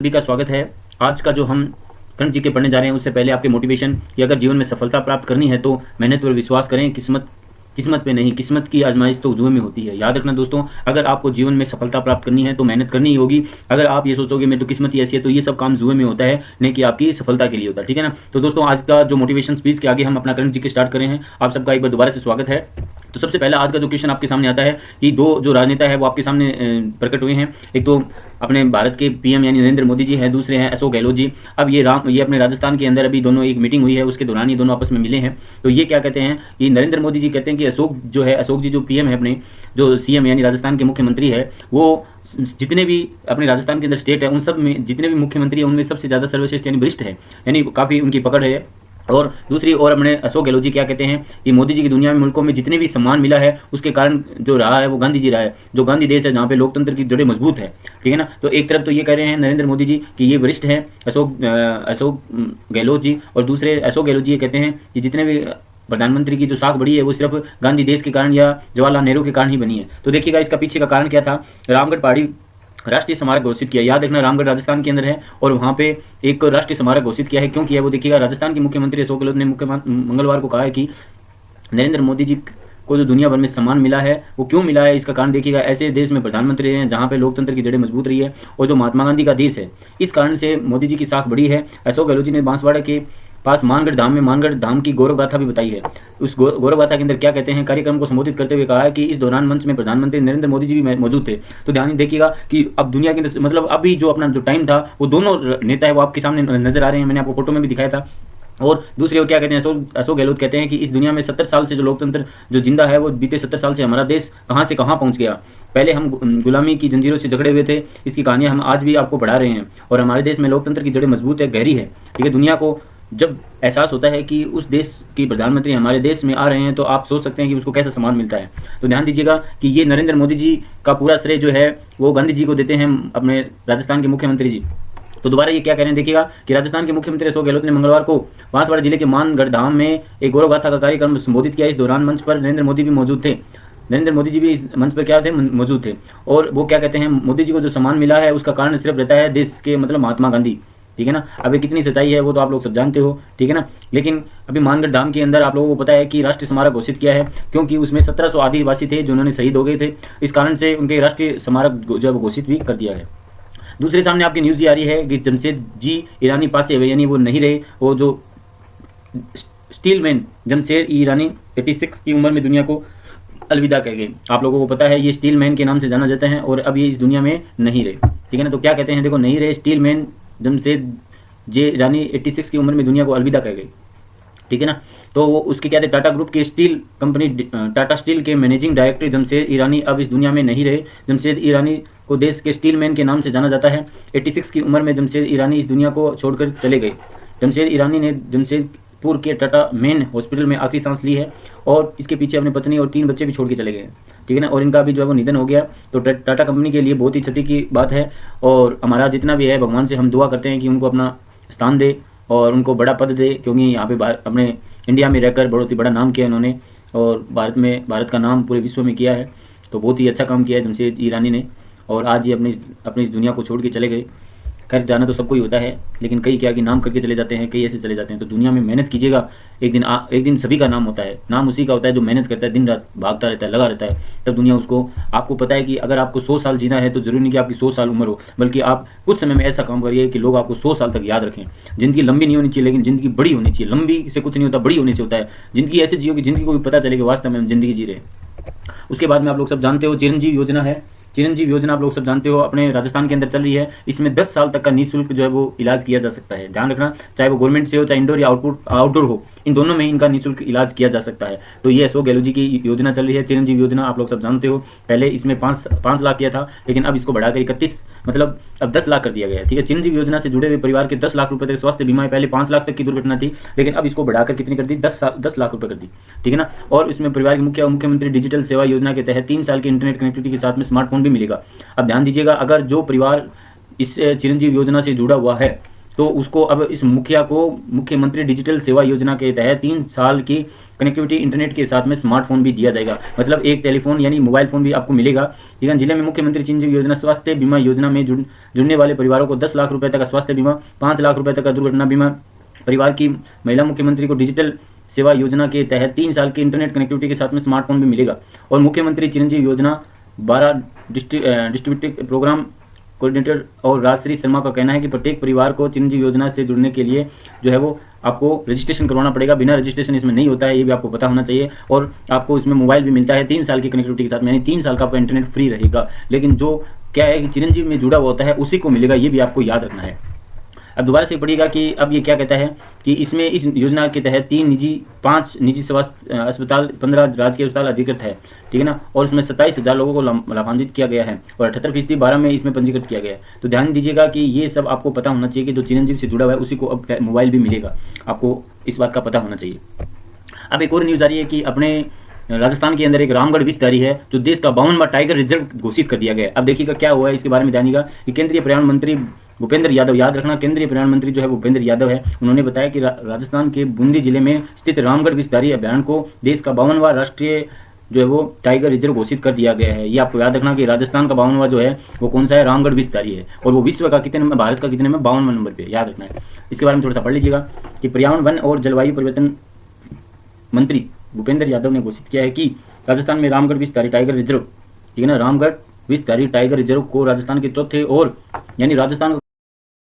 सभी का स्वागत है। आज का जो हम करंट जीके पढ़ने जा रहे हैं उससे पहले आपके मोटिवेशन कि अगर जीवन में सफलता प्राप्त करनी है तो मेहनत पर विश्वास करें, किस्मत पे नहीं। किस्मत की आजमाइश तो जुए में होती है। याद रखना दोस्तों, अगर आपको जीवन में सफलता प्राप्त करनी है तो मेहनत करनी ही होगी। अगर आप ये सोचोगे मेरी तो किस्मत ही ऐसी है, तो ये सब काम जुए में होता है, नहीं कि आपकी सफलता के लिए होता है। ठीक है ना। तो दोस्तों, आज का जो मोटिवेशन स्पीच के आगे हम अपना करंट जीके स्टार्ट कर रहे हैं। आप सबका एक बार दोबारा से स्वागत है। तो सबसे पहला आज का जो क्वेश्चन आपके सामने आता है कि दो जो राजनेता है वो आपके सामने प्रकट हुए हैं। एक तो अपने भारत के पीएम यानी नरेंद्र मोदी जी हैं, दूसरे हैं अशोक गहलोत जी। अब ये अपने राजस्थान के अंदर अभी दोनों एक मीटिंग हुई है, उसके दौरान ये दोनों आपस में मिले हैं। तो ये क्या कहते हैं, ये नरेंद्र मोदी जी कहते हैं कि अशोक जी जो पीएम है, अपने जो सीएम यानी राजस्थान के मुख्यमंत्री है, वो जितने भी अपने राजस्थान के अंदर स्टेट है उन सब में जितने भी मुख्यमंत्री हैं उनमें सबसे ज़्यादा सर्वश्रेष्ठ यानी वरिष्ठ है, यानी काफ़ी उनकी पकड़ है। और दूसरी ओर अपने अशोक गहलोत जी क्या कहते हैं कि मोदी जी की दुनिया में मुल्कों में जितने भी सम्मान मिला है उसके कारण जो रहा है वो गांधी जी रहा है, जो गांधी देश है जहाँ पे लोकतंत्र की जड़ें मजबूत है। ठीक है ना। तो एक तरफ तो ये कह रहे हैं नरेंद्र मोदी जी कि ये वरिष्ठ हैं अशोक गहलोत जी, और दूसरे अशोक गहलोत जी ये कहते हैं कि जितने भी प्रधानमंत्री की जो साख बढ़ी है वो सिर्फ गांधी देश के कारण या जवाहरलाल नेहरू के कारण ही बनी है। तो देखिएगा इसका पीछे का कारण क्या था। रामगढ़ पहाड़ी राष्ट्रीय स्मारक घोषित किया। याद रखना, रामगढ़ राजस्थान के अंदर है और वहाँ पे एक राष्ट्रीय स्मारक घोषित किया है। क्यों किया वो देखिएगा। राजस्थान के मुख्यमंत्री अशोक गहलोत ने मंगलवार को कहा है कि नरेंद्र मोदी जी को जो दुनिया भर में सम्मान मिला है वो क्यों मिला है, इसका कारण देखिएगा। ऐसे देश में प्रधानमंत्री हैं जहाँ पे लोकतंत्र की जड़ें मजबूत रही है और जो महात्मा गांधी का देश है, इस कारण से मोदी जी की साख बढ़ी है। अशोक गहलोत जी ने बांसवाड़ा के पास मानगढ़ धाम की गौरव गाथा भी बताई है। उस गौरव गाथा के अंदर क्या कहते हैं, कार्यक्रम को संबोधित करते हुए कहा है कि इस दौरान मंच में प्रधानमंत्री नरेंद्र मोदी जी भी मौजूद थे। तो ध्यान देखिएगा कि अब दुनिया के अंदर मतलब अभी जो अपना जो टाइम था वो दोनों नेता है वो आपके सामने नजर आ रहे हैं। मैंने आपको फोटो में भी दिखाया था। और दूसरी ओर क्या कहते हैं, अशोक गहलोत कहते हैं कि इस दुनिया में 70 साल से जो लोकतंत्र जो जिंदा है वो बीते 70 साल से हमारा देश कहाँ से कहाँ पहुँच गया। पहले हम गुलामी की जंजीरों से जकड़े हुए थे, इसकी कहानियाँ हम आज भी आपको पढ़ा रहे हैं। और हमारे देश में लोकतंत्र की जड़ें मजबूत है, गहरी है। ठीक है। दुनिया को जब एहसास होता है कि उस देश की प्रधानमंत्री हमारे देश में आ रहे हैं तो आप सोच सकते हैं कि उसको कैसा सम्मान मिलता है। तो ध्यान दीजिएगा कि ये नरेंद्र मोदी जी का पूरा श्रेय जो है वो गांधी जी को देते हैं, अपने राजस्थान के मुख्यमंत्री जी। तो दोबारा ये क्या कह रहे हैं देखिएगा कि राजस्थान के मुख्यमंत्री अशोक गहलोत ने मंगलवार को बांसवाड़ा जिले के मानगढ़ धाम में एक गौरव गाथा का कार्यक्रम संबोधित किया। इस दौरान मंच पर नरेंद्र मोदी भी मौजूद थे। नरेंद्र मोदी जी भी इस मंच पर क्या थे, मौजूद थे। और वो क्या कहते हैं, मोदी जी को जो सम्मान मिला है उसका कारण सिर्फ रहता है देश के मतलब महात्मा गांधी। ठीक है ना। अब ये कितनी सच्चाई है वो तो आप लोग सब जानते हो। ठीक है ना। लेकिन अभी मानगढ़ धाम के अंदर आप लोगों को पता है कि राष्ट्रीय स्मारक घोषित किया है, क्योंकि उसमें 1700 आदिवासी थे जिन्होंने शहीद हो गए थे। इस कारण से उनके राष्ट्रीय स्मारक जो है वो घोषित भी कर दिया है। दूसरे सामने आपकी न्यूज़ ये आ रही है कि जमशेद जी ईरानी पासे हुए, यानी वो नहीं रहे। वो जो स्टील मैन जमशेद ईरानी 86 की उम्र में दुनिया को अलविदा कह गए। आप लोगों को पता है ये स्टील मैन के नाम से जाना जाता है और अब ये इस दुनिया में नहीं रहे। ठीक है ना। तो क्या कहते हैं देखो, नहीं रहे स्टील मैन जमशेद जे ईरानी 86 की उम्र में दुनिया को अलविदा कह गई। ठीक है ना। तो वो उसके क्या थे, टाटा ग्रुप के स्टील कंपनी टाटा स्टील के मैनेजिंग डायरेक्टर जमशेद ईरानी अब इस दुनिया में नहीं रहे। जमशेद ईरानी को देश के स्टील मैन के नाम से जाना जाता है। 86 की उम्र में जमशेद ईरानी इस दुनिया को छोड़कर चले गए। जमशेद ईरानी ने जमशेदपुर के टाटा मेन हॉस्पिटल में आखिरी सांस ली है और इसके पीछे अपनी पत्नी और 3 बच्चे भी छोड़ के चले गए। ठीक है ना। और इनका भी जो है वो निधन हो गया। तो टाटा कंपनी के लिए बहुत ही क्षति की बात है। और हमारा जितना भी है भगवान से हम दुआ करते हैं कि उनको अपना स्थान दे और उनको बड़ा पद दे, क्योंकि यहाँ पे अपने इंडिया में रहकर बहुत ही बड़ा नाम किया इन्होंने और भारत का नाम पूरे विश्व में किया है। तो बहुत ही अच्छा काम किया है जमशेद ईरानी ने। और आज ये अपनी इस दुनिया को छोड़ के चले गए। खैर, जाना तो सबको ही होता है, लेकिन कई क्या कि नाम करके चले जाते हैं, कई ऐसे चले जाते हैं। तो दुनिया में मेहनत कीजिएगा, एक दिन सभी का नाम होता है। नाम उसी का होता है जो मेहनत करता है, दिन रात भागता रहता है, लगा रहता है। तब दुनिया उसको, आपको पता है कि अगर आपको 100 साल जीना है तो जरूरी नहीं कि आपकी 100 साल उम्र हो, बल्कि आप कुछ समय में ऐसा काम करिए कि लोग आपको 100 साल तक याद रखें। जिंदगी लंबी नहीं होनी चाहिए, लेकिन जिंदगी बड़ी होनी चाहिए। लंबी से कुछ नहीं होता, बड़ी होने से होता है। जिंदगी ऐसे जियो कि जिंदगी को भी पता चले कि वास्तव में हम जिंदगी जी रहे हैं। उसके बाद में आप लोग सब जानते हो चिरंजीव योजना है। चिरंजीव योजना आप लोग सब जानते हो, अपने राजस्थान के अंदर चल रही है। इसमें 10 साल तक का निःशुल्क जो है वो इलाज किया जा सकता है। ध्यान रखना, चाहे वो गवर्नमेंट से हो, चाहे इंडोर या आउटडोर हो, इन दोनों में इनका निःशुल्क इलाज किया जा सकता है। तो ये अशोक गहलोत जी की योजना चल रही है, चिरंजीव योजना। आप लोग सब जानते हो, पहले इसमें 5 लाख किया था, लेकिन अब इसको बढ़ाकर 31 मतलब अब 10 लाख कर दिया गया है। ठीक है। चिरंजीव योजना से जुड़े हुए परिवार के 10 लाख रुपए तक स्वास्थ्य बीमा है। पहले 5 लाख तक की दुर्घटना थी, लेकिन अब इसको बढ़ाकर कितनी कर दी, 10 लाख रुपए कर दी। ठीक है ना। और इसमें परिवार के मुख्यमंत्री डिजिटल सेवा योजना के तहत 3 साल की इंटरनेट कनेक्टिविटी के साथ में स्मार्टफोन भी मिलेगा। अब ध्यान दीजिएगा, अगर जो परिवार इस चिरंजीव योजना से जुड़ा हुआ है, तो उसको अब इस मुखिया को मुख्यमंत्री डिजिटल सेवा योजना के तहत 3 साल की कनेक्टिविटी इंटरनेट के साथ में स्मार्टफोन भी दिया जाएगा। मतलब एक टेलीफोन यानी मोबाइल फ़ोन भी आपको मिलेगा। ठीक है। जिले में मुख्यमंत्री चिरंजीवी योजना स्वास्थ्य बीमा योजना में जुड़ने वाले परिवारों को 10 लाख रुपए तक का स्वास्थ्य बीमा, 5 लाख रुपए तक का दुर्घटना बीमा, परिवार की महिला मुख्यमंत्री को डिजिटल सेवा योजना के तहत 3 साल की इंटरनेट कनेक्टिविटी के साथ में स्मार्टफोन भी मिलेगा। और मुख्यमंत्री चिरंजीवी योजना 12 डिस्ट्रीब्यूटिव प्रोग्राम कोऑर्डिनेटर और राजश्री शर्मा का कहना है कि प्रत्येक परिवार को चिरंजीवी योजना से जुड़ने के लिए जो है वो आपको रजिस्ट्रेशन करवाना पड़ेगा। बिना रजिस्ट्रेशन इसमें नहीं होता है, ये भी आपको पता होना चाहिए। और आपको इसमें मोबाइल भी मिलता है 3 साल की कनेक्टिविटी के साथ, यानी 3 साल का आपका इंटरनेट फ्री रहेगा। लेकिन जो क्या है कि चिरंजीवी में जुड़ा हुआ होता है उसी को मिलेगा, ये भी आपको याद रखना है। अब दोबारा से पढ़िएगा कि अब ये क्या कहता है कि इसमें इस योजना के तहत 5 निजी स्वास्थ्य अस्पताल, 15 राजकीय अस्पताल अधिकृत है। ठीक है ना। और उसमें 27,000 लोगों को लाभान्वित किया गया है और 78% 12 में इसमें पंजीकृत किया गया है। तो ध्यान दीजिएगा कि ये सब आपको पता होना चाहिए कि जो चिरंजीवी से जुड़ा हुआ है उसी को अब मोबाइल भी मिलेगा। आपको इस बात का पता होना चाहिए। अब एक और न्यूज़ आ रही है कि अपने राजस्थान के अंदर एक रामगढ़ विषधारी है जो देश का 52वां टाइगर रिजर्व घोषित कर दिया गया है। अब देखिएगा क्या हुआ है, इसके बारे में जानिएगा कि केंद्रीय पर्यावरण मंत्री भूपेंद्र यादव, याद रखना केंद्रीय पर्यावरण मंत्री जो है भूपेंद्र यादव है, उन्होंने बताया कि राजस्थान के बूंदी जिले में स्थित रामगढ़ विषधारी अभ्यारण्य को देश का 52वां राष्ट्रीय जो है वो टाइगर रिजर्व घोषित कर दिया गया है। ये आपको याद रखना कि राजस्थान का 52वां जो है वो कौन सा है, रामगढ़ विषधारी है। और वो विश्व का कितने नंबर, भारत का कितने में, 52वां नंबर पे, याद रखना है। इसके बारे में थोड़ा सा पढ़ लीजिएगा कि पर्यावरण, वन और जलवायु परिवर्तन मंत्री भूपेंद्र यादव ने घोषित किया है कि राजस्थान में रामगढ़ विषधारी टाइगर रिजर्व, ठीक है ना, रामगढ़ विषधारी टाइगर रिजर्व को राजस्थान के चौथे और यानी राजस्थान